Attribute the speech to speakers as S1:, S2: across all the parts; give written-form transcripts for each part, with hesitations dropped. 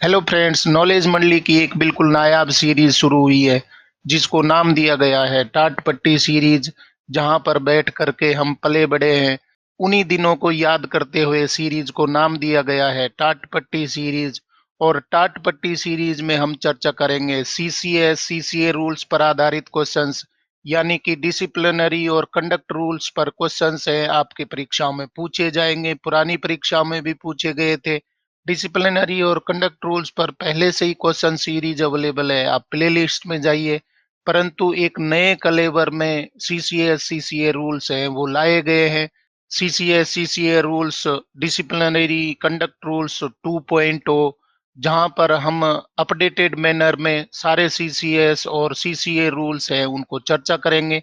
S1: Hello friends, knowledge मंडली की एक बिल्कुल नायाब सीरीज शुरू हुई है जिसको नाम दिया गया है टाट पट्टी सीरीज। जहां पर बैठ करके हम पले बड़े हैं, उन्हीं दिनों को याद करते हुए सीरीज को नाम दिया गया है टाट पट्टी सीरीज। और टाट पट्टी सीरीज में हम चर्चा करेंगे सीसीए रूल्स पर आधारित क्वेश्चंस, यानी कि डिसिप्लिनरी और कंडक्ट रूल्स पर क्वेश्चंस हैं, आपकी परीक्षाओं में पूछे जाएंगे। पुरानी परीक्षाओं में भी पूछे गए थे। डिसिप्लिनरी और कंडक्ट रूल्स पर पहले से ही क्वेश्चन सीरीज अवेलेबल है, आप प्लेलिस्ट में जाइए। परंतु एक नए कलेवर में सीसीए रूल्स हैं वो लाए गए हैं। CCA rules disciplinary conduct rules 2.0, जहां पर हम अपडेटेड मैनर में सारे सीसीएस और सीसीए रूल्स हैं उनको चर्चा करेंगे।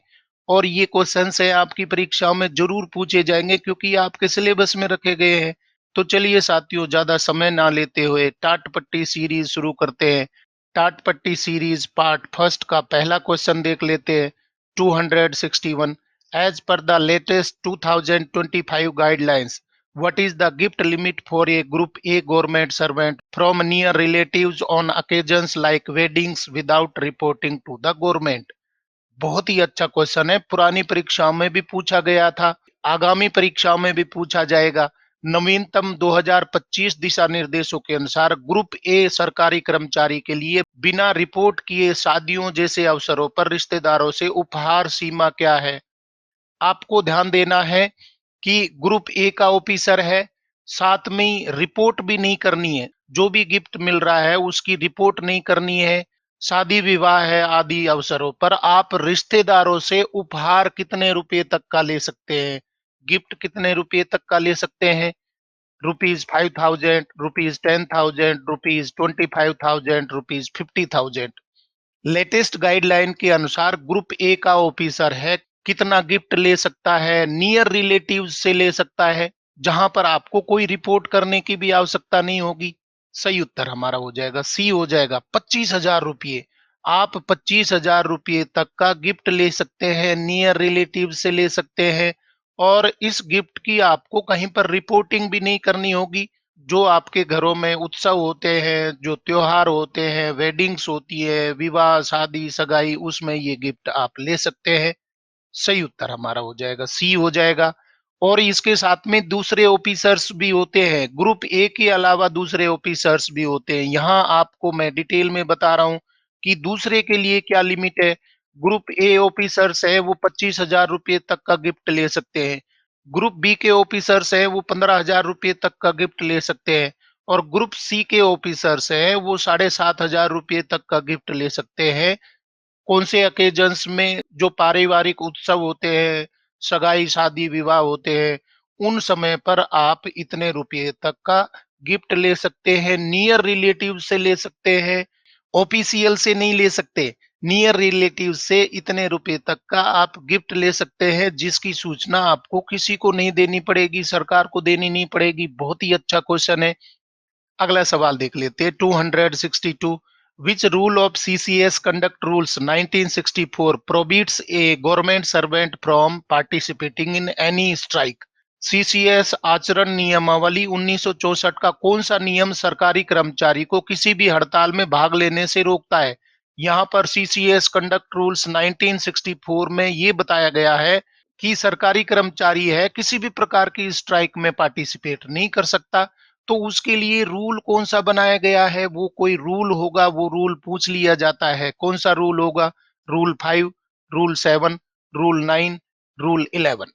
S1: और ये क्वेश्चंस है आपकी परीक्षाओं में जरूर पूछे जाएंगे क्योंकि आपके सिलेबस में रखे गए हैं। तो चलिए साथियों, ज्यादा समय ना लेते हुए टाट पट्टी सीरीज शुरू करते हैं। टाट पट्टी सीरीज पार्ट फर्स्ट का पहला क्वेश्चन देख लेते हैं। 261, as per the latest 2025 guidelines, what is the gift limit for a group A government servant from near relatives on occasions like weddings without reporting to the government? बहुत ही अच्छा question है, पुरानी परीक्षाओं में भी पूछा गया था, आगामी परीक्षाओं में भी पूछा जाएगा। नवीनतम 2025 दिशा निर्देशों के अनुसार ग्रुप ए सरकारी कर्मचारी के लिए बिना रिपोर्ट किए शादियों जैसे अवसरों पर रिश्तेदारों से उपहार सीमा क्या है। आपको ध्यान देना है कि ग्रुप ए का ऑफिसर है, साथ में रिपोर्ट भी नहीं करनी है। जो भी गिफ्ट मिल रहा है उसकी रिपोर्ट नहीं करनी है। शादी विवाह है आदि अवसरों पर आप रिश्तेदारों से उपहार कितने रुपए तक का ले सकते हैं, गिफ्ट कितने रुपए तक का ले सकते हैं? ₹5,000, ₹10,000, ₹25,000, ₹50,000। लेटेस्ट गाइडलाइन के अनुसार ग्रुप ए का ऑफिसर है, कितना गिफ्ट ले सकता है? नियर रिलेटिव से ले सकता है, जहां पर आपको कोई रिपोर्ट करने की भी आवश्यकता नहीं होगी। सही उत्तर हमारा हो जाएगा सी, हो जाएगा 25,000 रुपये। आप 25,000 रुपये तक का गिफ्ट ले सकते हैं, नियर रिलेटिव से ले सकते हैं। और इस गिफ्ट की आपको कहीं पर रिपोर्टिंग भी नहीं करनी होगी। जो आपके घरों में उत्सव होते हैं, जो त्योहार होते हैं, वेडिंग्स होती है, विवाह शादी सगाई, उसमें ये गिफ्ट आप ले सकते हैं। सही उत्तर हमारा हो जाएगा सी, हो जाएगा। और इसके साथ में दूसरे ऑफिसर्स भी होते हैं, ग्रुप ए के अलावा दूसरे ऑफिसर्स भी होते हैं। यहाँ आपको मैं डिटेल में बता रहा हूँ कि दूसरे के लिए क्या लिमिट है। ग्रुप ए ऑफिसर्स है वो 25,000 रुपये तक का गिफ्ट ले सकते हैं। ग्रुप बी के ऑफिसर्स है वो 15,000 रुपये तक का गिफ्ट ले सकते हैं। और ग्रुप सी के ऑफिसर्स है वो 7,500 रुपये तक का गिफ्ट ले सकते हैं। कौन से अकेजन्स में? जो पारिवारिक उत्सव होते हैं, सगाई शादी विवाह होते हैं, उन समय पर आप इतने रुपये तक का गिफ्ट ले सकते हैं। नियर रिलेटिव से ले सकते हैं, ऑफिशियल से नहीं ले सकते। नियर रिलेटिव से इतने रुपए तक का आप गिफ्ट ले सकते हैं, जिसकी सूचना आपको किसी को नहीं देनी पड़ेगी, सरकार को देनी नहीं पड़ेगी। बहुत ही अच्छा क्वेश्चन है। अगला सवाल देख लेते हैं। 262, which rule of CCS conduct rules 1964 prohibits A government servant from participating in any strike? CCS आचरण नियमावली 1964 का कौन सा नियम सरकारी कर्मचारी को किसी भी हड़ताल में भाग लेने से रोकता है? यहाँ पर सीसीएस कंडक्ट रूल्स 1964 में ये बताया गया है कि सरकारी कर्मचारी है किसी भी प्रकार की स्ट्राइक में पार्टिसिपेट नहीं कर सकता। तो उसके लिए रूल कौन सा बनाया गया है? वो कोई रूल होगा, वो रूल पूछ लिया जाता है। कौन सा रूल होगा? Rule 5, rule 7, rule 9, rule 11।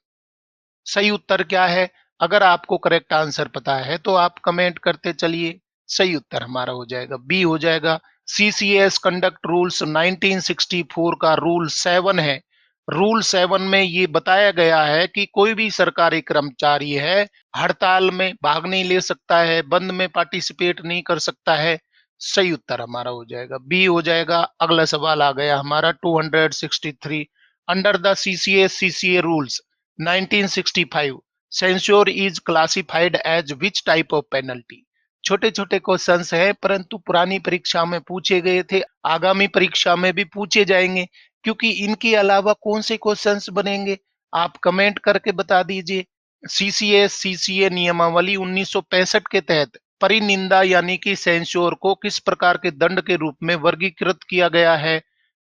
S1: सही उत्तर क्या है? अगर आपको करेक्ट आंसर पता है तो आप कमेंट करते चलिए। सही उत्तर हमारा हो जाएगा बी, हो जाएगा। सीसीएस कंडक्ट रूल्स 1964 का रूल 7 है। रूल 7 में ये बताया गया है कि कोई भी सरकारी कर्मचारी है हड़ताल में भाग नहीं ले सकता है, बंद में पार्टिसिपेट नहीं कर सकता है। सही उत्तर हमारा हो जाएगा बी, हो जाएगा। अगला सवाल आ गया हमारा 263, under the CCA rules 1965 censure is classified as which type of penalty? छोटे छोटे क्वेश्चंस हैं, परंतु पुरानी परीक्षा में पूछे गए थे, आगामी परीक्षा में भी पूछे जाएंगे। क्योंकि इनके अलावा कौन से क्वेश्चंस बनेंगे, आप कमेंट करके बता दीजिए। सीसीए नियमावली 1965 के तहत परिनिंदा यानी कि सेंश्योर को किस प्रकार के दंड के रूप में वर्गीकृत किया गया है?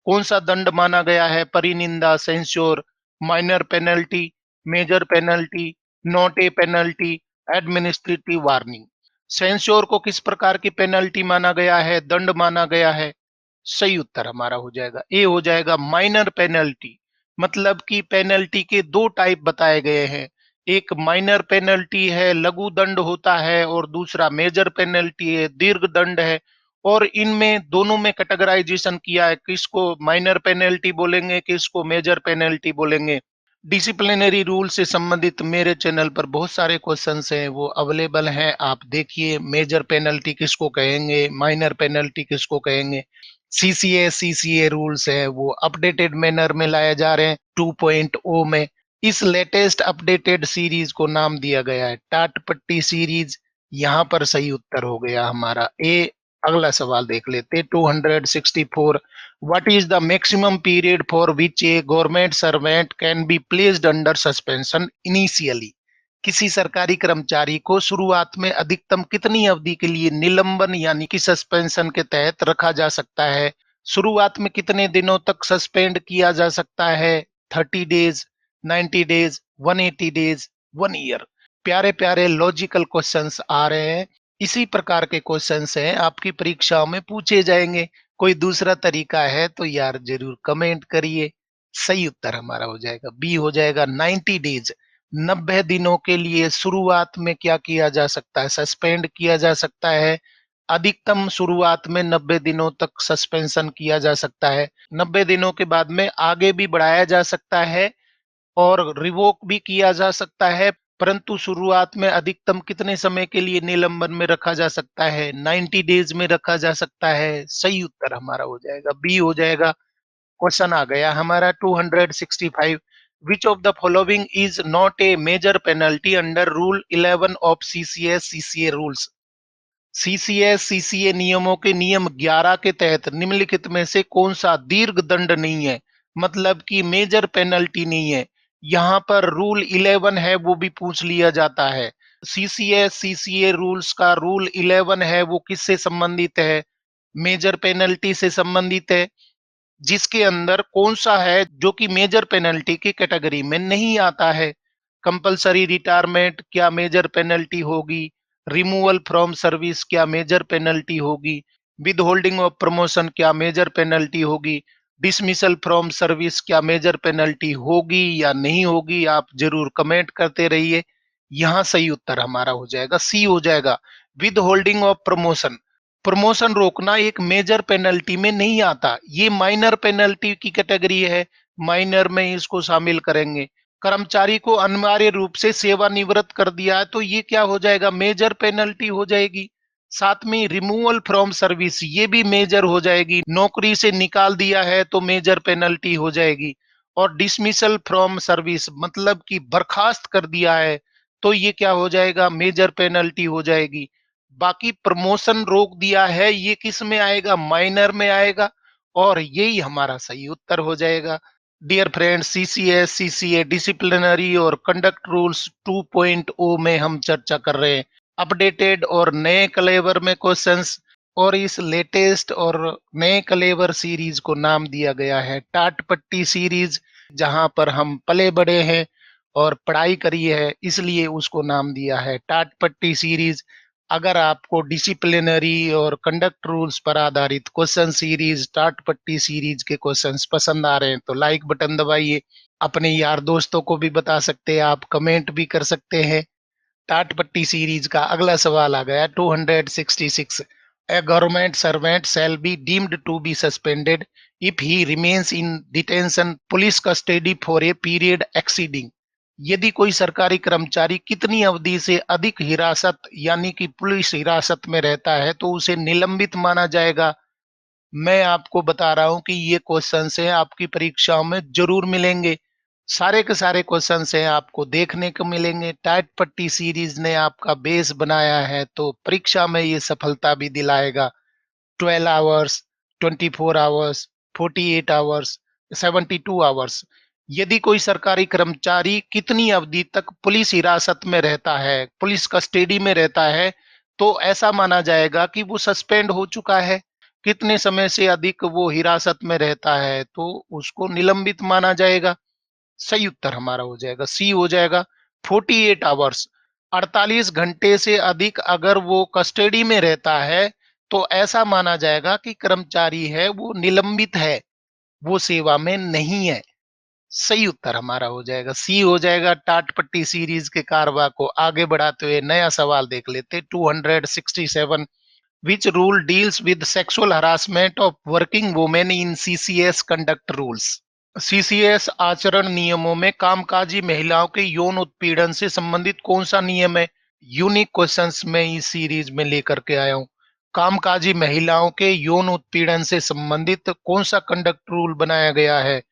S1: कौन सा दंड माना गया है परिनिंदा, censure? Minor penalty, major penalty, not a penalty, administrative warning. Censure को किस प्रकार की पेनल्टी माना गया है, दंड माना गया है? सही उत्तर हमारा हो जाएगा ए, हो जाएगा माइनर पेनल्टी। मतलब कि पेनल्टी के दो टाइप बताए गए हैं। एक माइनर पेनल्टी है, लघु दंड होता है, और दूसरा मेजर पेनल्टी है, दीर्घ दंड है। और इनमें दोनों में कैटेगराइजेशन किया है, किसको माइनर पेनल्टी बोलेंगे, किसको मेजर पेनल्टी बोलेंगे। डिसिप्लिनरी रूल से संबंधित मेरे चैनल पर बहुत सारे क्वेश्चंस हैं, वो अवेलेबल हैं, आप देखिए। मेजर पेनल्टी किसको कहेंगे, माइनर पेनल्टी किसको कहेंगे। सीसीए रूल्स है, वो अपडेटेड मैनर में लाए जा रहे हैं 2.0 में। इस लेटेस्ट अपडेटेड सीरीज को नाम दिया गया है टाट पट्टी सीरीज। यहाँ पर सही उत्तर हो गया हमारा ए। अगला सवाल देख लेते 264। What is the maximum period for which A government servant can be placed under suspension initially? किसी सरकारी कर्मचारी को शुरुआत में अधिकतम कितनी अवधि के लिए निलंबन यानी कि सस्पेंशन के तहत रखा जा सकता है? शुरुआत में कितने दिनों तक सस्पेंड किया जा सकता है? 30 डेज, 90 डेज, 180 डेज, 1 ईयर। प्यारे प्यारे लॉजिकल क्वेश्चंस आ रहे हैं। इसी प्रकार के क्वेश्चंस हैं, आपकी परीक्षाओं में पूछे जाएंगे। कोई दूसरा तरीका है तो यार जरूर कमेंट करिए। सही उत्तर हमारा हो जाएगा बी, हो जाएगा 90 डेज। 90 दिनों के लिए शुरुआत में क्या किया जा सकता है, सस्पेंड किया जा सकता है। अधिकतम शुरुआत में 90 दिनों तक सस्पेंशन किया जा सकता है। 90 दिनों के बाद में आगे भी बढ़ाया जा सकता है और रिवोक भी किया जा सकता है। परंतु शुरुआत में अधिकतम कितने समय के लिए निलंबन में रखा जा सकता है? 90 डेज में रखा जा सकता है। सही उत्तर हमारा हो जाएगा बी, हो जाएगा। क्वेश्चन आ गया हमारा 265। Which of the following is not a major penalty under rule 11 of CCS CCA rules? CCS CCA नियमों के नियम 11 के तहत निम्नलिखित में से कौन सा दीर्घ दंड नहीं है, मतलब कि मेजर पेनल्टी नहीं है? यहाँ पर रूल 11 है, वो भी पूछ लिया जाता है। सीसीएस सीसीए रूल्स का रूल 11 है, वो किससे संबंधित है? मेजर पेनल्टी से संबंधित है। जिसके अंदर कौन सा है जो कि मेजर पेनल्टी की कैटेगरी में नहीं आता है? कंपलसरी रिटायरमेंट क्या मेजर पेनल्टी होगी? रिमूवल फ्रॉम सर्विस क्या मेजर पेनल्टी होगी? विद होल्डिंग ऑफ प्रमोशन क्या मेजर पेनल्टी होगी? डिसमिसल फ्रॉम सर्विस क्या मेजर पेनल्टी होगी या नहीं होगी? आप जरूर कमेंट करते रहिए। यहाँ सही उत्तर हमारा हो जाएगा सी, हो जाएगा with holding of promotion. Promotion रोकना एक मेजर पेनल्टी में नहीं आता, ये माइनर पेनल्टी की कैटेगरी है। माइनर में इसको शामिल करेंगे। कर्मचारी को अनिवार्य रूप से सेवानिवृत्त कर दिया है तो ये क्या हो जाएगा, मेजर पेनल्टी हो जाएगी। साथ में रिमूवल फ्रॉम सर्विस ये भी मेजर हो जाएगी, नौकरी से निकाल दिया है तो मेजर पेनल्टी हो जाएगी। और डिसमिसल फ्रॉम सर्विस मतलब कि बर्खास्त कर दिया है तो ये क्या हो जाएगा, मेजर पेनल्टी हो जाएगी। बाकी प्रमोशन रोक दिया है ये किस में आएगा, माइनर में आएगा। और यही हमारा सही उत्तर हो जाएगा। Dear friends, CCS CCA disciplinary और कंडक्ट रूल्स 2.0 में हम चर्चा कर रहे हैं अपडेटेड और नए कलेवर में क्वेश्चंस। और इस लेटेस्ट और नए कलेवर सीरीज को नाम दिया गया है टाट पट्टी सीरीज, जहां पर हम पले बड़े हैं और पढ़ाई करी है, इसलिए उसको नाम दिया है टाट पट्टी सीरीज। अगर आपको डिसिप्लिनरी और कंडक्ट रूल्स पर आधारित क्वेश्चन सीरीज टाट पट्टी सीरीज के क्वेश्चंस पसंद आ रहे हैं तो लाइक बटन दबाइए। अपने यार दोस्तों को भी बता सकते हैं, आप कमेंट भी कर सकते हैं। टाट पट्टी सीरीज का अगला सवाल आ गया 266। A government servant shall be deemed to be suspended if he remains in detention police custody for a period exceeding. यदि कोई सरकारी कर्मचारी कितनी अवधि से अधिक हिरासत यानी कि पुलिस हिरासत में रहता है तो उसे निलंबित माना जाएगा? मैं आपको बता रहा हूं कि ये क्वेश्चंस हैं, आपकी परीक्षाओं में जरूर मिलेंगे। सारे के सारे क्वेश्चंस हैं, आपको देखने को मिलेंगे। टाट पट्टी सीरीज ने आपका बेस बनाया है तो परीक्षा में ये सफलता भी दिलाएगा। 12 आवर्स, 24 आवर्स, 48 आवर्स, 72 आवर्स। यदि कोई सरकारी कर्मचारी कितनी अवधि तक पुलिस हिरासत में रहता है, पुलिस कस्टडी में रहता है, तो ऐसा माना जाएगा कि वो सस्पेंड हो चुका है। कितने समय से अधिक वो हिरासत में रहता है तो उसको निलंबित माना जाएगा। सही उत्तर हमारा हो जाएगा सी हो जाएगा 48 आवर्स। 48 घंटे से अधिक अगर वो कस्टडी में रहता है तो ऐसा माना जाएगा कि कर्मचारी है वो निलंबित है, वो सेवा में नहीं है। सही उत्तर हमारा हो जाएगा सी हो जाएगा। टाट पट्टी सीरीज के कारवा को आगे बढ़ाते हुए नया सवाल देख लेते 267। Which rule deals with sexual harassment of working women in CCS conduct rules. CCS आचरण नियमों में कामकाजी महिलाओं के यौन उत्पीड़न से संबंधित कौन सा नियम है। यूनिक क्वेश्चंस में इस सीरीज में लेकर के आया हूं। कामकाजी महिलाओं के यौन उत्पीड़न से संबंधित कौन सा कंडक्ट रूल बनाया गया है।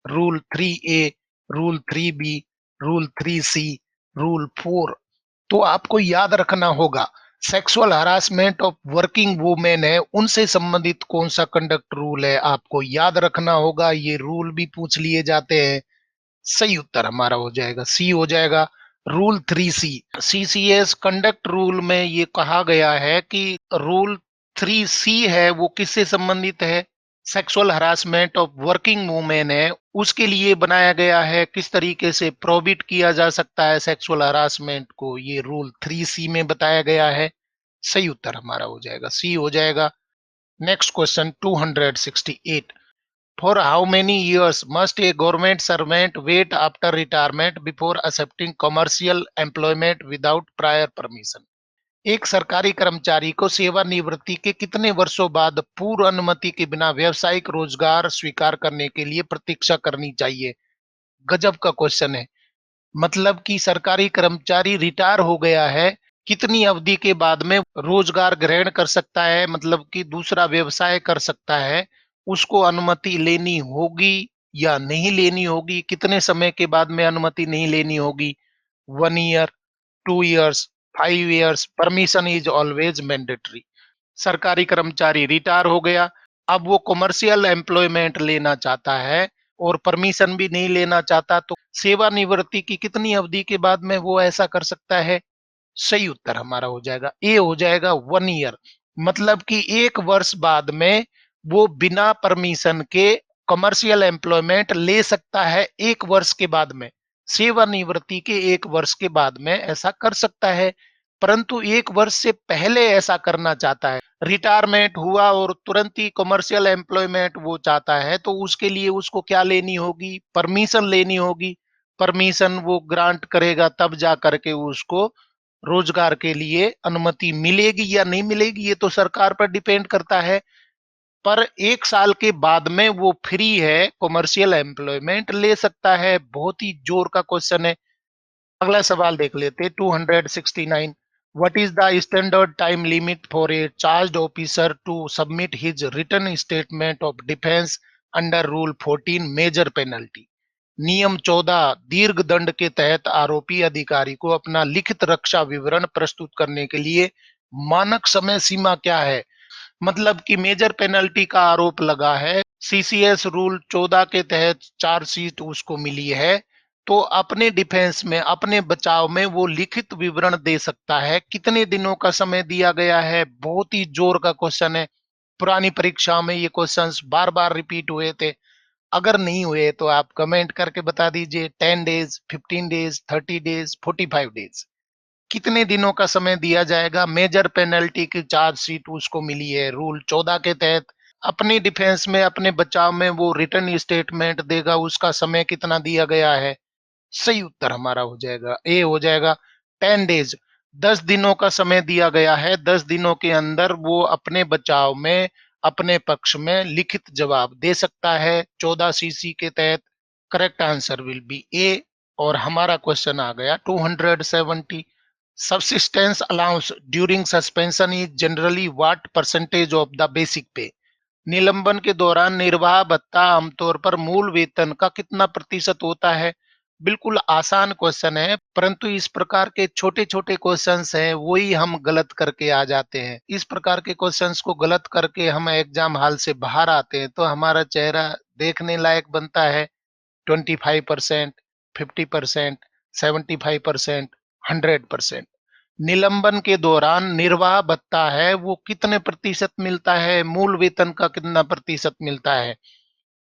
S1: Rule 3A, rule 3B, rule 3C, rule 4। तो आपको याद रखना होगा sexual harassment of working women है उनसे संबंधित कौन सा कंडक्ट रूल है, आपको याद रखना होगा। ये रूल भी पूछ लिए जाते हैं। सही उत्तर हमारा हो जाएगा सी हो जाएगा rule 3C। CCS conduct rule में ये कहा गया है कि रूल 3C है वो किससे संबंधित है, sexual harassment of working women है उसके लिए बनाया गया है। किस तरीके से प्रोहिबिट किया जा सकता है सेक्सुअल हरासमेंट को, ये रूल 3C में बताया गया है। सही उत्तर हमारा हो जाएगा सी हो जाएगा। Next question 268। For how many years must a government servant wait after retirement before accepting commercial employment without prior permission? एक सरकारी कर्मचारी को सेवानिवृत्ति के कितने वर्षों बाद पूर्व अनुमति के बिना व्यावसायिक रोजगार स्वीकार करने के लिए प्रतीक्षा करनी चाहिए। गजब का क्वेश्चन है। मतलब कि सरकारी कर्मचारी रिटायर हो गया है, कितनी अवधि के बाद में रोजगार ग्रहण कर सकता है, मतलब कि दूसरा व्यवसाय कर सकता है, उसको अनुमति लेनी होगी या नहीं लेनी होगी, कितने समय के बाद में अनुमति नहीं लेनी होगी। 1 year, 2 years, 5 years, permission is always mandatory. सरकारी कर्मचारी रिटायर हो गया, अब वो कमर्शियल एम्प्लॉयमेंट लेना चाहता है और परमिशन भी नहीं लेना चाहता, तो सेवानिवृत्ति की कितनी अवधि के बाद में वो ऐसा कर सकता है। सही उत्तर हमारा हो जाएगा ए हो जाएगा 1 ईयर। मतलब कि 1 वर्ष बाद में वो बिना परमिशन के कमर्शियल एम्प्लॉयमेंट ले सकता है। 1 वर्ष के बाद में, सेवानिवृत्ति के 1 वर्ष के बाद में ऐसा कर सकता है। परंतु 1 वर्ष से पहले ऐसा करना चाहता है, रिटायरमेंट हुआ और तुरंत ही कमर्शियल एम्प्लॉयमेंट वो चाहता है, तो उसके लिए उसको क्या लेनी होगी, परमिशन लेनी होगी। परमिशन वो ग्रांट करेगा तब जा करके उसको रोजगार के लिए अनुमति मिलेगी या नहीं मिलेगी, ये तो सरकार पर डिपेंड करता है। पर 1 साल के बाद में वो फ्री है, कमर्शियल एम्प्लॉयमेंट ले सकता है। बहुत ही जोर का क्वेश्चन है। अगला सवाल देख लेते 269। What is the standard time limit for a charge officer to submit his written statement of defence under rule 14 major penalty. नियम 14 दीर्घ दंड के तहत आरोपी अधिकारी को अपना लिखित रक्षा विवरण प्रस्तुत करने के लिए मानक समय सीमा क्या है। मतलब कि मेजर पेनल्टी का आरोप लगा है, सीसीएस रूल 14 के तहत चार्जशीट उसको मिली है, तो अपने डिफेंस में, अपने बचाव में वो लिखित विवरण दे सकता है। कितने दिनों का समय दिया गया है, बहुत ही जोर का क्वेश्चन है। पुरानी परीक्षाओं में ये क्वेश्चंस बार बार रिपीट हुए थे। अगर नहीं हुए तो आप कमेंट करके बता दीजिए। 10 डेज, 15 डेज, 30 डेज, 45 डेज, कितने दिनों का समय दिया जाएगा। मेजर पेनल्टी की चार्जशीट उसको मिली है रूल 14 के तहत। अपनी डिफेंस में, अपने बचाव में वो रिटर्न स्टेटमेंट देगा, उसका समय कितना दिया गया है। सही उत्तर हमारा हो जाएगा ए हो जाएगा 10 डेज। 10 दिनों का समय दिया गया है। 10 दिनों के अंदर वो अपने बचाव में, अपने पक्ष में लिखित जवाब दे सकता है 14 CC के तहत। करेक्ट आंसर विल बी ए। और हमारा क्वेश्चन आ गया 270। Subsistence allowance during suspension is generally what percentage of the basic पे। निलंबन के दौरान निर्वाह भत्ता आमतौर पर मूल वेतन का कितना प्रतिशत होता है। बिल्कुल आसान क्वेश्चन है, परंतु इस प्रकार के छोटे छोटे क्वेश्चंस हैं वही हम गलत करके आ जाते हैं। इस प्रकार के क्वेश्चंस को गलत करके हम एग्जाम हॉल से बाहर आते हैं तो हमारा चेहरा देखने लायक बनता है। 25%, 50%, 75%, 100%। निलंबन के दौरान निर्वाह भत्ता है वो कितने प्रतिशत मिलता है, मूल वेतन का कितना प्रतिशत मिलता है।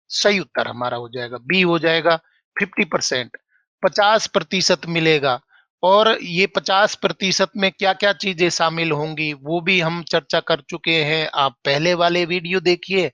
S1: सही उत्तर हमारा हो जाएगा बी हो जाएगा 50%। 50% मिलेगा। और ये 50% में क्या क्या चीजें शामिल होंगी वो भी हम चर्चा कर चुके हैं, आप पहले वाले वीडियो देखिए।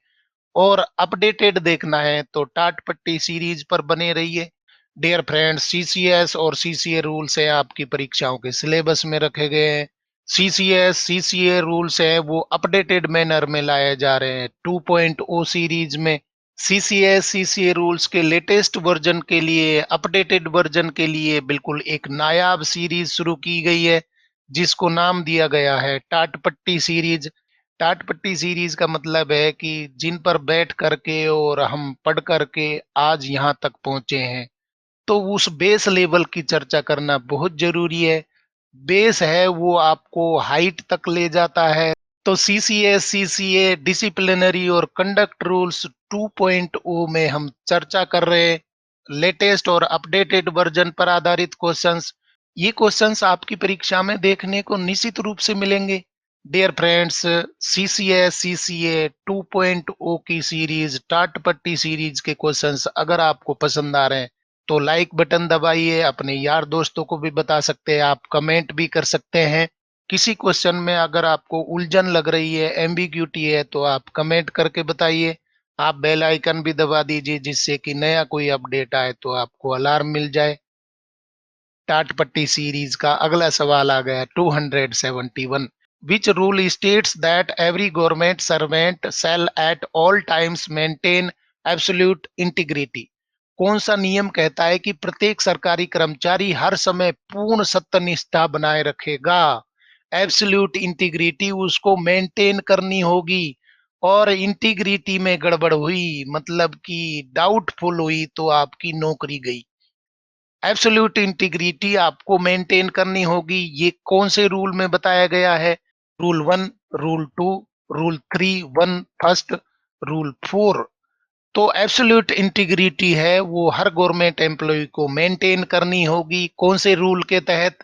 S1: और अपडेटेड देखना है तो टाट पट्टी सीरीज पर बने रहिए। डियर फ्रेंड्स, सीसीएस और सीसीए रूल्स है आपकी परीक्षाओं के सिलेबस में रखे गए हैं। सीसीएस सीसीए रूल्स है वो अपडेटेड मैनर में लाए जा रहे हैं 2.0 सीरीज में। सीसीएस सीसीए रूल्स के लेटेस्ट वर्जन के लिए, अपडेटेड वर्जन के लिए बिल्कुल एक नायाब सीरीज शुरू की गई है, जिसको नाम दिया गया है टाट पट्टी सीरीज। टाट पट्टी सीरीज का मतलब है कि जिन पर बैठ करके और हम पढ़ करके आज यहाँ तक पहुंचे हैं, तो उस बेस लेवल की चर्चा करना बहुत जरूरी है। बेस है वो आपको हाइट तक ले जाता है। तो सीसीएस सीसीए डिसिप्लिनरी और कंडक्ट रूल्स 2.0 में हम चर्चा कर रहे हैं लेटेस्ट और अपडेटेड वर्जन पर आधारित क्वेश्चंस। ये क्वेश्चंस आपकी परीक्षा में देखने को निश्चित रूप से मिलेंगे। डियर फ्रेंड्स, सीसीएस सीसीए 2.0 की सीरीज टाट पट्टी सीरीज के क्वेश्चंस अगर आपको पसंद आ रहे हैं तो लाइक बटन दबाइए, अपने यार दोस्तों को भी बता सकते हैं, आप कमेंट भी कर सकते हैं। किसी क्वेश्चन में अगर आपको उलझन लग रही है, एम्बिग्यूटी है, तो आप कमेंट करके बताइए। आप बेल आइकन भी दबा दीजिए जिससे कि नया कोई अपडेट आए तो आपको अलार्म मिल जाए। टाट पट्टी सीरीज का अगला सवाल आ गया 271। Which rule states that every government servant shell at all times maintain absolute integrity. कौन सा नियम कहता है कि प्रत्येक सरकारी कर्मचारी हर समय पूर्ण सत्यनिष्ठा बनाए रखेगा। एब्सोल्यूट इंटीग्रिटी उसको मेंटेन करनी होगी। और इंटीग्रिटी में गड़बड़ हुई मतलब कि डाउटफुल हुई तो आपकी नौकरी गई। एब्सोल्यूट इंटीग्रिटी आपको मेंटेन करनी होगी। ये कौन से रूल में बताया गया है? Rule 1, rule 2, rule 3, 1 first, rule 4। तो एब्सोल्यूट इंटीग्रिटी है वो हर गवर्नमेंट एम्प्लॉय को मेंटेन करनी होगी। कौन से रूल के तहत?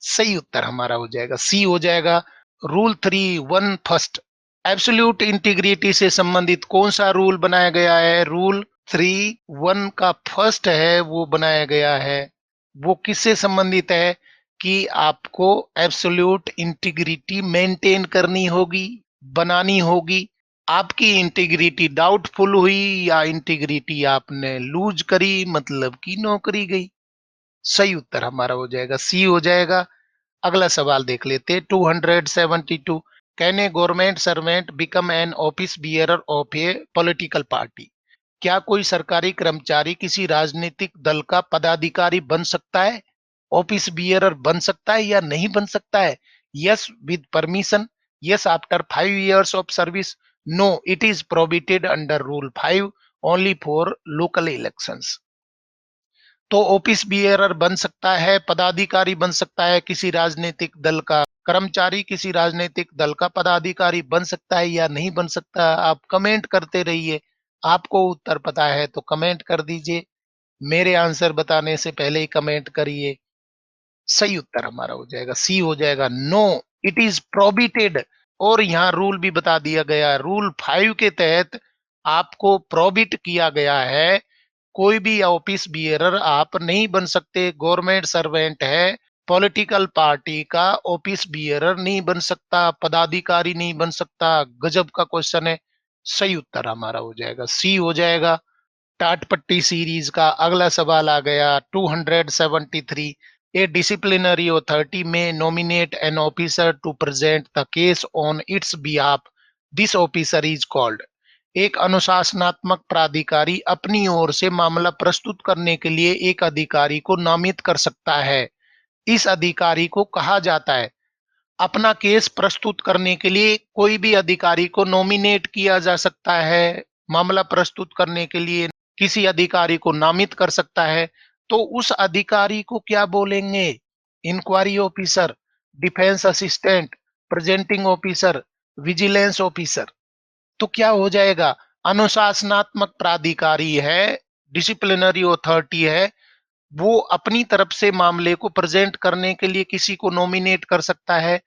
S1: सही उत्तर हमारा हो जाएगा सी हो जाएगा, रूल 3, 1 फर्स्ट। एब्सोल्यूट इंटीग्रिटी से संबंधित कौन सा रूल बनाया गया है? रूल 3, 1 का फर्स्ट है वो बनाया गया है। वो किससे संबंधित है? कि आपको एब्सोल्यूट इंटीग्रिटी मेंटेन करनी होगी, बनानी होगी। आपकी इंटीग्रिटी डाउटफुल हुई या इंटीग्रिटी आपने लूज करी मतलब की नौकरी गई। सही उत्तर हमारा हो जाएगा सी हो जाएगा। अगला सवाल देख लेते हैं 272। Can a government servant become an office bearer of A political party. क्या कोई सरकारी कर्मचारी किसी राजनीतिक दल का पदाधिकारी बन सकता है? ऑफिस बियरर बन सकता है या नहीं बन सकता है? Yes with permission, yes after 5 years of service, no it is prohibited under rule 5 only for local elections. तो ऑफिस बियरर बन सकता है, पदाधिकारी बन सकता है किसी राजनीतिक दल का, कर्मचारी किसी राजनीतिक दल का पदाधिकारी बन सकता है या नहीं बन सकता। आप कमेंट करते रहिए। आपको उत्तर पता है तो कमेंट कर दीजिए, मेरे आंसर बताने से पहले ही कमेंट करिए। सही उत्तर हमारा हो जाएगा सी हो जाएगा, नो इट इज प्रोहिबिटेड। और यहाँ रूल भी बता दिया गया, रूल 5 के तहत आपको प्रोहिबिट किया गया है। कोई भी ऑफिस बियरर आप नहीं बन सकते। गवर्नमेंट सर्वेंट है, पॉलिटिकल पार्टी का ऑफिस बियरर नहीं बन सकता, पदाधिकारी नहीं बन सकता। गजब का क्वेश्चन है। सही उत्तर हमारा हो जाएगा सी हो जाएगा। टाट पट्टी सीरीज का अगला सवाल आ गया 273। A disciplinary authority may nominate an officer to present the case on its behalf, this officer is called. एक अनुशासनात्मक प्राधिकारी अपनी ओर से मामला प्रस्तुत करने के लिए एक अधिकारी को नामित कर सकता है। इस अधिकारी को कहा जाता है। अपना केस प्रस्तुत करने के लिए कोई भी अधिकारी को नॉमिनेट किया जा सकता है, मामला प्रस्तुत करने के लिए किसी अधिकारी को नामित कर सकता है। तो उस अधिकारी को क्या बोलेंगे? Inquiry officer, defence assistant, presenting officer, vigilance officer. तो क्या हो जाएगा? अनुशासनात्मक प्राधिकारी है, डिसिप्लिनरी अथॉरिटी है, वो अपनी तरफ से मामले को प्रेजेंट करने के लिए किसी को नॉमिनेट कर सकता है।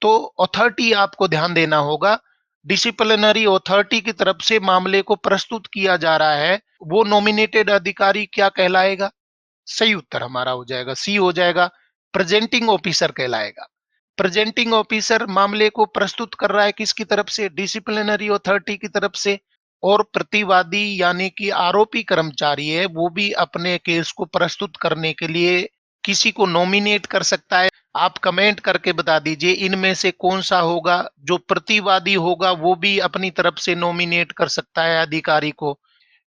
S1: तो अथॉरिटी आपको ध्यान देना होगा, डिसिप्लिनरी अथॉरिटी की तरफ से मामले को प्रस्तुत किया जा रहा है, वो नॉमिनेटेड अधिकारी क्या कहलाएगा? सही उत्तर हमारा हो जाएगा सी हो जाएगा, प्रेजेंटिंग ऑफिसर कहलाएगा। प्रेजेंटिंग ऑफिसर मामले को प्रस्तुत कर रहा है किसकी तरफ से? डिसिप्लिनरी अथॉरिटी की तरफ से। और प्रतिवादी यानी कि आरोपी कर्मचारी है, वो भी अपने केस को प्रस्तुत करने के लिए किसी को नॉमिनेट कर सकता है। आप कमेंट करके बता दीजिए इनमें से कौन सा होगा। जो प्रतिवादी होगा वो भी अपनी तरफ से नॉमिनेट कर सकता है अधिकारी को।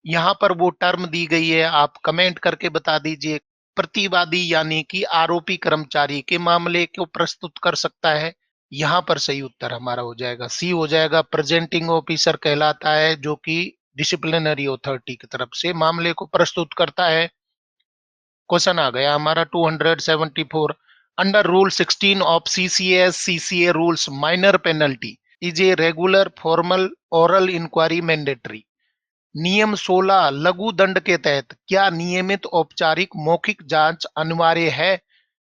S1: यहाँ पर वो टर्म दी गई है, आप कमेंट करके बता दीजिए। प्रतिवादी यानी कि आरोपी कर्मचारी के मामले को प्रस्तुत कर सकता है। यहाँ पर सही उत्तर हमारा हो जाएगा सी हो जाएगा, प्रेजेंटिंग ऑफिसर कहलाता है जो कि डिसिप्लिनरी अथॉरिटी की तरफ से मामले को प्रस्तुत करता है। क्वेश्चन आ गया हमारा 274, under rule 16 of CCS CCA rules minor penalty is a regular formal oral inquiry mandatory. नियम 16 लघु दंड के तहत क्या नियमित औपचारिक मौखिक जांच अनिवार्य है?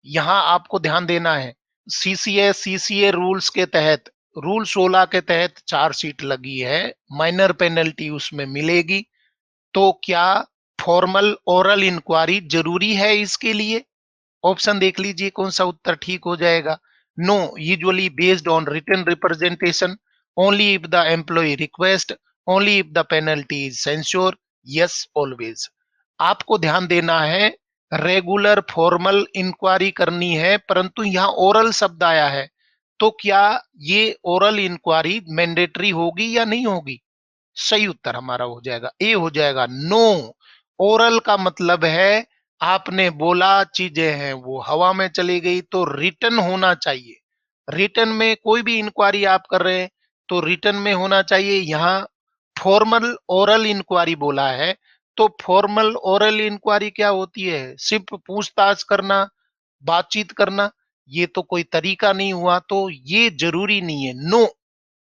S1: यहां आपको ध्यान देना है, सीसीए सीसीए रूल्स के तहत, रूल 16 के तहत चार्जशीट लगी है, माइनर पेनल्टी उसमें मिलेगी। तो क्या फॉर्मल ओरल इंक्वायरी जरूरी है इसके लिए? ऑप्शन देख लीजिए कौन सा उत्तर ठीक हो जाएगा। No, usually based on written representation, only if the employ request, only if the penalty is censure, yes always. आपको ध्यान देना है, रेगुलर फॉर्मल इंक्वायरी करनी है, परंतु यहाँ ओरल शब्द आया है, तो क्या ये ओरल इंक्वायरी मैंडेटरी होगी या नहीं होगी? सही उत्तर हमारा हो जाएगा ए हो जाएगा, नो। ओरल का मतलब है आपने बोला, चीजें हैं वो हवा में चली गई, तो रिटन होना चाहिए। रिटन में कोई भी इंक्वायरी आप कर रहे हैं तो रिटन में होना चाहिए। यहाँ फॉर्मल ओरल इंक्वायरी बोला है, तो फॉर्मल ओरल इंक्वायरी क्या होती है? सिर्फ पूछताछ करना, बातचीत करना, ये तो कोई तरीका नहीं हुआ, तो ये जरूरी नहीं है, no.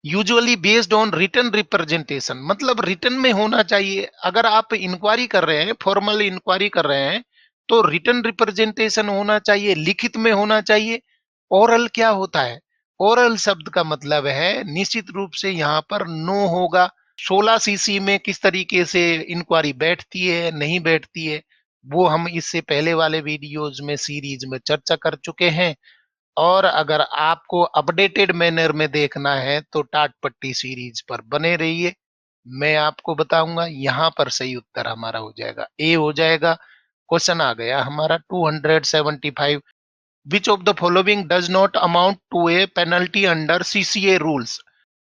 S1: Usually based on written representation मतलब रिटन में होना चाहिए। अगर आप इंक्वायरी कर रहे हैं, फॉर्मल इंक्वायरी कर रहे हैं, तो रिटन रिप्रेजेंटेशन होना चाहिए, लिखित में होना चाहिए। ओरल क्या होता है? ओरल शब्द का मतलब है निश्चित रूप से यहाँ पर नो होगा। 16 सीसी में किस तरीके से इंक्वायरी बैठती है नहीं बैठती है, वो हम इससे पहले वाले वीडियोज में सीरीज में चर्चा कर चुके हैं। और अगर आपको अपडेटेड मैनर में देखना है तो टाट पट्टी सीरीज पर बने रहिए, मैं आपको बताऊंगा। यहाँ पर सही उत्तर हमारा हो जाएगा ए हो जाएगा। क्वेश्चन आ गया हमारा 275, which of the following does not amount to a penalty under CCA rules.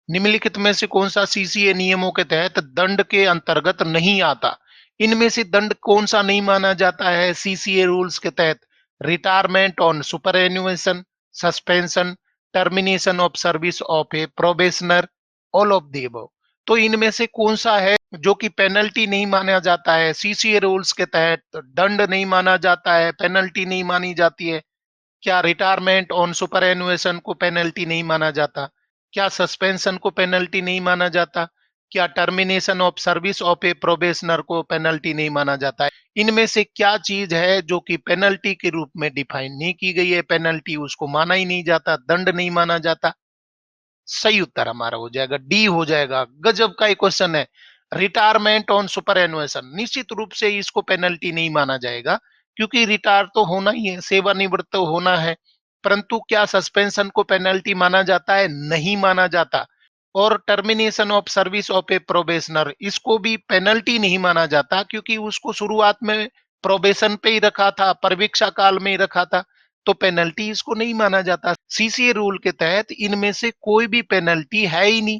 S1: निम्नलिखित में से कौन सा सीसीए नियमों के तहत दंड के अंतर्गत नहीं आता? इनमें से दंड कौन सा नहीं माना जाता है सीसीए रूल्स के तहत? Retirement on superannuation, suspension, termination of service of A probationer, all of the above. तो इनमें से कौन सा है जो कि पेनल्टी नहीं माना जाता है सीसीए रूल्स के तहत? दंड नहीं माना जाता है, पेनल्टी नहीं मानी जाती है। क्या रिटायरमेंट ऑन सुपरएनुएशन को पेनल्टी नहीं माना जाता? क्या सस्पेंशन को पेनल्टी नहीं माना जाता? क्या termination of service of A probationer को पेनल्टी नहीं माना जाता है? इनमें से क्या चीज है जो कि पेनल्टी के रूप में डिफाइन नहीं की गई है? पेनल्टी उसको माना ही नहीं जाता, दंड नहीं माना जाता। सही उत्तर हमारा हो जाएगा डी हो जाएगा। गजब का एक क्वेश्चन है। रिटायरमेंट ऑन सुपर एनुएशन निश्चित रूप से इसको पेनल्टी नहीं माना जाएगा, क्योंकि रिटायर तो होना ही है, सेवानिवृत्त तो होना है। परंतु क्या सस्पेंशन को पेनल्टी माना जाता है? नहीं माना जाता। और termination of service of A probationer, इसको भी पेनल्टी नहीं माना जाता, क्योंकि उसको शुरुआत में प्रोबेशन पे ही रखा था, परिवीक्षा काल में ही रखा था, तो पेनल्टी इसको नहीं माना जाता। सीसीए रूल के तहत इनमें से कोई भी पेनल्टी है ही नहीं।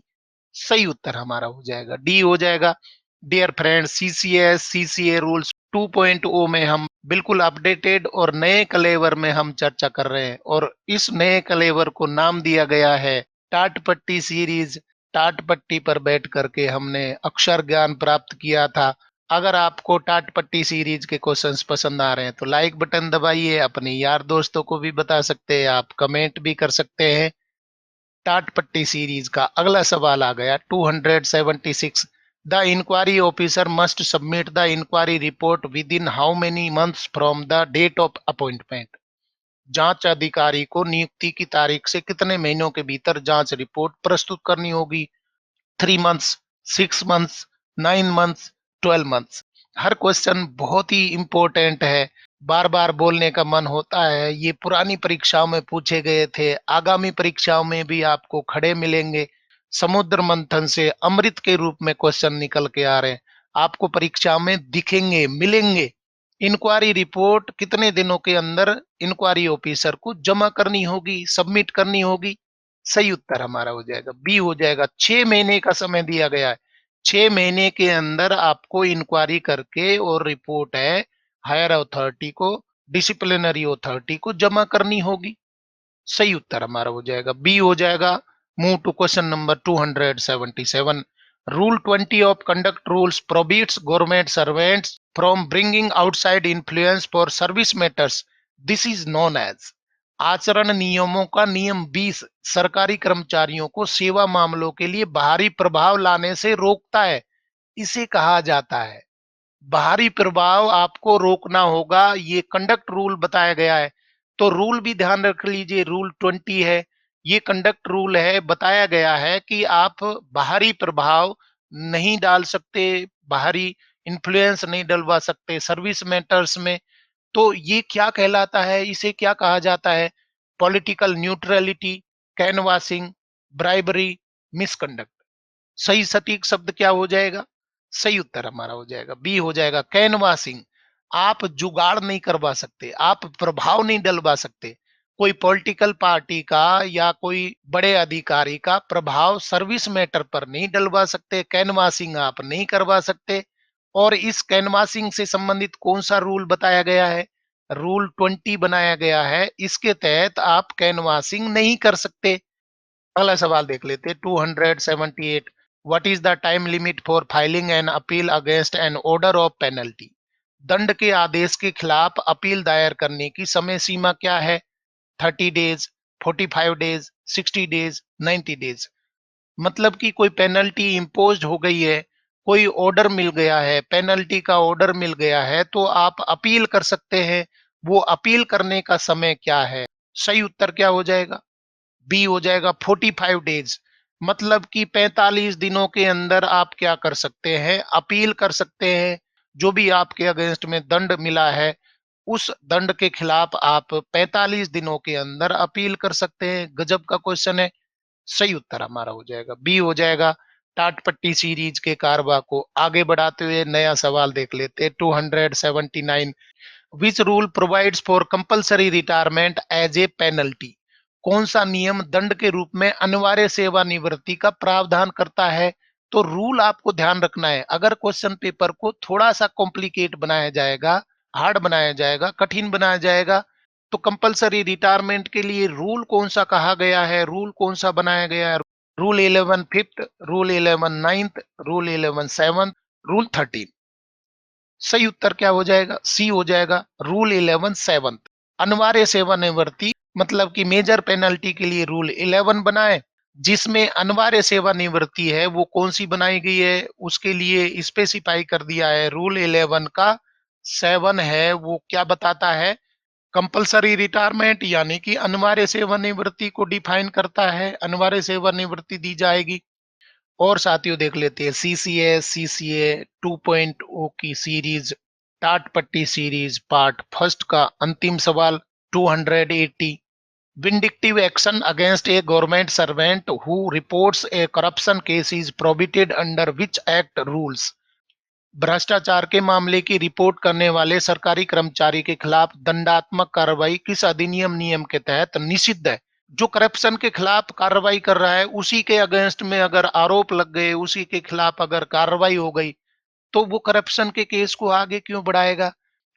S1: सही उत्तर हमारा हो जाएगा डी हो जाएगा। Dear friends, CCS CCA rules 2.0 में हम बिल्कुल अपडेटेड और नए कलेवर में हम चर्चा कर रहे हैं, और इस नए कलेवर को नाम दिया गया है टाट पट्टी सीरीज। टाट पट्टी पर बैठ करके हमने अक्षर ज्ञान प्राप्त किया था। अगर आपको टाट पट्टी सीरीज के क्वेश्चंस पसंद आ रहे हैं तो लाइक बटन दबाइए, अपने यार दोस्तों को भी बता सकते हैं, आप कमेंट भी कर सकते हैं। टाट पट्टी सीरीज का अगला सवाल आ गया 276, the inquiry officer must submit the inquiry report within how many months from the date of appointment. जांच अधिकारी को नियुक्ति की तारीख से कितने महीनों के भीतर जांच रिपोर्ट प्रस्तुत करनी होगी? 3 मंथ्स, 6 मंथ्स, 9 मंथ्स, 12 मंथ्स। हर क्वेश्चन बहुत ही इंपॉर्टेंट है, बार बार बोलने का मन होता है। ये पुरानी परीक्षाओं में पूछे गए थे, आगामी परीक्षाओं में भी आपको खड़े मिलेंगे। समुद्र मंथन से अमृत के रूप में क्वेश्चन निकल के आ रहे हैं, आपको परीक्षा में दिखेंगे, मिलेंगे। इंक्वायरी रिपोर्ट कितने दिनों के अंदर इंक्वायरी ऑफिसर को जमा करनी होगी, सबमिट करनी होगी? सही उत्तर हमारा हो जाएगा बी हो जाएगा। 6 महीने का समय दिया गया है, 6 महीने के अंदर आपको इंक्वायरी करके और रिपोर्ट है हायर अथॉरिटी को, डिसिप्लिनरी अथॉरिटी को जमा करनी होगी। सही उत्तर हमारा हो जाएगा बी हो जाएगा। Move to question number 277। Rule 20 of conduct rules prohibits government servants from bringing outside influence for service matters. This is known as. आचरण नियमों का नियम 20 सरकारी कर्मचारियों को सेवा मामलों के लिए बाहरी प्रभाव लाने से रोकता है, इसे कहा जाता है। बाहरी प्रभाव आपको रोकना होगा, ये कंडक्ट रूल बताया गया है। तो रूल भी ध्यान रख लीजिए, रूल 20 है, ये कंडक्ट रूल है। बताया गया है कि आप बाहरी प्रभाव नहीं डाल सकते, बाहरी इन्फ्लुएंस नहीं डलवा सकते सर्विस मैटर्स में। तो ये क्या कहलाता है, इसे क्या कहा जाता है? Political neutrality, canvassing, bribery, misconduct. सही सटीक शब्द क्या हो जाएगा? सही उत्तर हमारा हो जाएगा बी हो जाएगा, कैनवासिंग। आप जुगाड़ नहीं करवा सकते, आप प्रभाव नहीं डलवा सकते। कोई पॉलिटिकल पार्टी का या कोई बड़े अधिकारी का प्रभाव सर्विस मैटर पर नहीं डलवा सकते, कैनवासिंग आप नहीं करवा सकते। और इस कैनवासिंग से संबंधित कौन सा रूल बताया गया है? रूल 20 बनाया गया है, इसके तहत आप कैनवासिंग नहीं कर सकते। अगला सवाल देख लेते 278। What is the time limit for filing an appeal against an order of penalty? दंड के आदेश के खिलाफ अपील दायर करने की समय सीमा क्या है? 30 डेज, 45 डेज, 60 डेज, 90 डेज। मतलब कि कोई पेनल्टी इम्पोज हो गई है, कोई ऑर्डर मिल गया है, पेनल्टी का ऑर्डर मिल गया है, तो आप अपील कर सकते हैं। वो अपील करने का समय क्या है? सही उत्तर क्या हो जाएगा? बी हो जाएगा 45 डेज। मतलब कि 45 दिनों के अंदर आप क्या कर सकते हैं? अपील कर सकते हैं। जो भी आपके अगेंस्ट में दंड मिला है, उस दंड के खिलाफ आप 45 दिनों के अंदर अपील कर सकते हैं। गजब का क्वेश्चन है। सही उत्तर हमारा हो जाएगा बी हो जाएगा। टाट पट्टी सीरीज के कारवा को आगे बढ़ाते हुए नया सवाल देख लेते हैं 279। Which rule provides for compulsory retirement as a penalty? कौन सा नियम दंड के रूप में अनिवार्य सेवानिवृत्ति का प्रावधान करता है? तो रूल आपको ध्यान रखना है। अगर क्वेश्चन पेपर को थोड़ा सा कॉम्प्लिकेट बनाया जाएगा, हार्ड बनाया जाएगा, कठिन बनाया जाएगा, तो कंपल्सरी रिटायरमेंट के लिए रूल कौन सा कहा गया है, रूल कौन सा बनाया गया है? Rule 11 fifth, rule 11 ninth, rule 11 seventh, rule 13। सही उत्तर क्या हो जाएगा? सी हो जाएगा, रूल 11 सेवंथ। अनिवार्य सेवानिवृत्ति मतलब कि मेजर पेनल्टी के लिए रूल 11 बनाए, जिसमें अनिवार्य सेवानिवृत्ति है वो कौन सी बनाई गई है, उसके लिए स्पेसिफाई कर दिया है। रूल 11 का 7 है, वो क्या बताता है? कंपल्सरी रिटायरमेंट यानी कि अनिवार्य सेवानिवृत्ति को डिफाइन करता है, अनिवार्य सेवानिवृत्ति दी जाएगी। और साथियों देख लेते हैं सीसीए 2.0 की सीरीज, टाट पट्टी सीरीज पार्ट फर्स्ट का अंतिम सवाल 280। Vindictive action against A government servant who reports A corruption case is prohibited under which act rules? भ्रष्टाचार के मामले की रिपोर्ट करने वाले सरकारी कर्मचारी के खिलाफ दंडात्मक कार्रवाई किस अधिनियम नियम के तहत निषिद्ध है? जो करप्शन के खिलाफ कार्रवाई कर रहा है, उसी के अगेंस्ट में अगर आरोप लग गए, उसी के खिलाफ अगर कार्रवाई हो गई, तो वो करप्शन के केस को आगे क्यों बढ़ाएगा?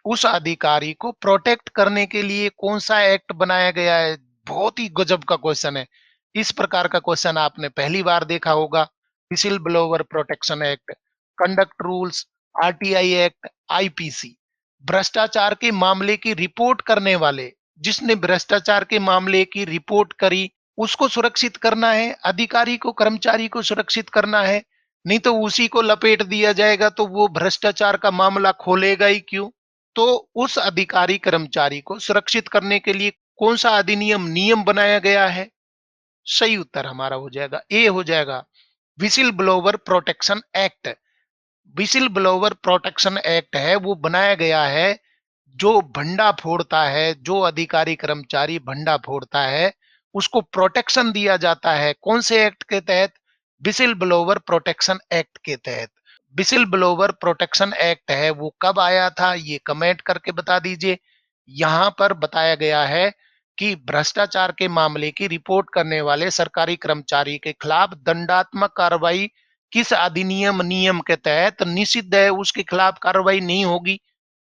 S1: उस अधिकारी को प्रोटेक्ट करने के लिए कौन सा एक्ट बनाया गया है? बहुत ही गजब का क्वेश्चन है। इस प्रकार का क्वेश्चन आपने पहली बार देखा होगा। Whistle blower protection act, conduct rules, RTI act, IPC. भ्रष्टाचार के मामले की रिपोर्ट करने वाले, जिसने भ्रष्टाचार के मामले की रिपोर्ट करी, उसको सुरक्षित करना है, अधिकारी को, कर्मचारी को सुरक्षित करना है। नहीं तो उसी को लपेट दिया जाएगा तो वो भ्रष्टाचार का मामला खोलेगा ही क्यों? तो उस अधिकारी कर्मचारी को सुरक्षित करने के लिए कौन सा अधिनियम नियम बनाया गया है? सही उत्तर हमारा हो जाएगा ए हो जाएगा, whistle blower protection act. Whistle blower protection act है वो बनाया गया है, जो भंडा फोड़ता है, जो अधिकारी कर्मचारी भंडा फोड़ता है, उसको प्रोटेक्शन दिया जाता है। कौन से एक्ट के तहत? विसिल ब्लोवर प्रोटेक्शन एक्ट के तहत। विसिल ब्लोवर प्रोटेक्शन एक्ट है वो कब आया था, ये कमेंट करके बता दीजिए। यहां पर बताया गया है कि भ्रष्टाचार के मामले की रिपोर्ट करने वाले सरकारी कर्मचारी के खिलाफ दंडात्मक कार्रवाई किस अधिनियम नियम के तहत निषिद्ध है, उसके खिलाफ कार्रवाई नहीं होगी।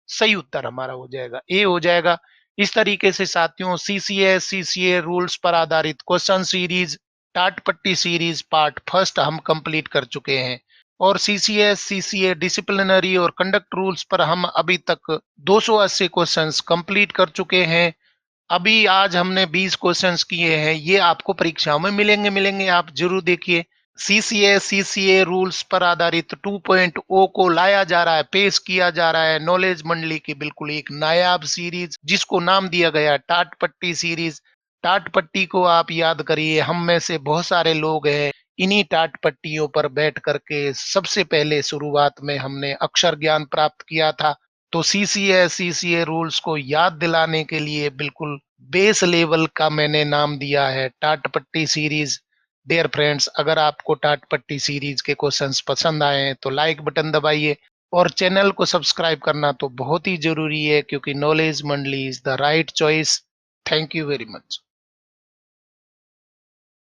S1: सही उत्तर हमारा हो जाएगा ए हो जाएगा। इस तरीके से साथियों सीसीए रूल्स पर आधारित क्वेश्चन सीरीज टाट पट्टी सीरीज पार्ट फर्स्ट हम कंप्लीट कर चुके हैं, और सीसीए डिसिप्लिनरी और कंडक्ट रूल्स पर हम अभी तक 280 क्वेश्चंस कंप्लीट कर चुके हैं। अभी आज हमने 20 क्वेश्चंस किए हैं, ये आपको परीक्षाओं में मिलेंगे, आप जरूर देखिए। सीसीए रूल्स पर आधारित 2.0 को लाया जा रहा है, पेश किया जा रहा है नॉलेज मंडली की बिल्कुल एक नायाब सीरीज, जिसको नाम दिया गया टाट पट्टी सीरीज। टाट पट्टी को आप याद करिए, हम में से बहुत सारे लोग हैं इन्हीं टाट पट्टियों पर बैठ करके सबसे पहले शुरुआत में हमने अक्षर ज्ञान प्राप्त किया था। तो सीसीए रूल्स को याद दिलाने के लिए बिल्कुल बेस लेवल का मैंने नाम दिया है टाट पट्टी सीरीज। डियर फ्रेंड्स, अगर आपको टाट पट्टी सीरीज के क्वेश्चंस पसंद आए हैं तो लाइक बटन दबाइए, और चैनल को सब्सक्राइब करना तो बहुत ही जरूरी है, क्योंकि नॉलेज मंडली is the right choice. Thank you very much.